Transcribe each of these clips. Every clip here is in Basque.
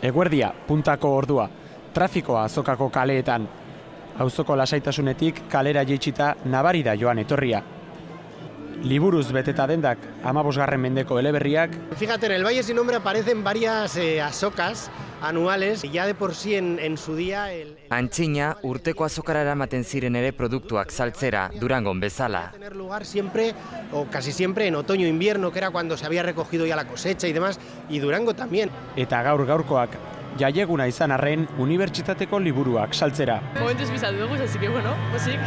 Eguerdia, puntako ordua, trafikoa azokako kaleetan. Auzoko lasaitasunetik kalera jaitsita nabari da joan etorria. Liburuz beteta dendak 15. mendeko eleberriak. Fíjate, en el Valle sin Nombre aparecen varias azocas anuales, ya de por sí en su día... Antxina, urteko azokara eramaten ziren ere produktuak saltzera, Durangon bezala. Tener lugar siempre, o casi siempre, en otoño-invierno, que era cuando se había recogido ya la cosecha y demás, y Durango también. Eta gaurkoak, jaieguna izan arren, unibertsitateko liburuak saltzera. Momentuz bizatu dugu, así que bueno, posik.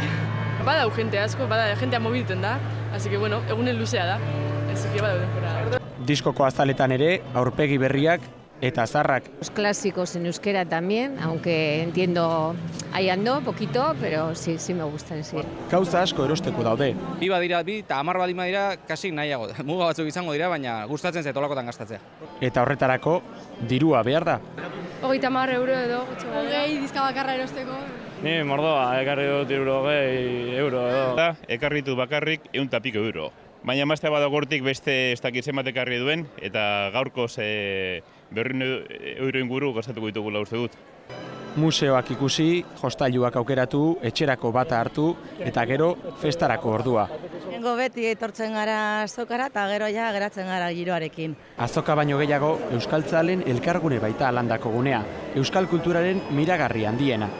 Bada jente asko, bada jentea mobiliten da, así que bueno, egunen luzea da, así que bada denbora. Diskoko azaletan ere, aurpegi berriak eta zarrak. Los clásicos en euskera también, aunque entiendo, ahí ando poquito, pero sí me gustan, sí. Gauza asko erosteko daude. Bi badira, eta 10 badima dira, kasik nahiago. Muga batzuk izango dira, baina gustatzen zait olakotan gastatzea. Eta horretarako, dirua behar da. 30 euro edo, Hogei dizka bakarra erosteko. Ni mordoa, ekarri dut 20 euro edo. Ekarri dut bakarrik 100 pico euro. Baina maztea badago hortik beste ez dakit zenbat ekarri duen, eta gaurkoz 200 euro inguru gastatuko ditugula uste dut. Museoak ikusi, hostailuak aukeratu, etxerako bata hartu, eta gero festarako ordua. Nengo beti etortzen gara azokara eta gero ja geratzen gara giroarekin. Azoka baino gehiago, euskaltzalen elkargune baita landako gunea, euskal kulturaren miragarri handiena.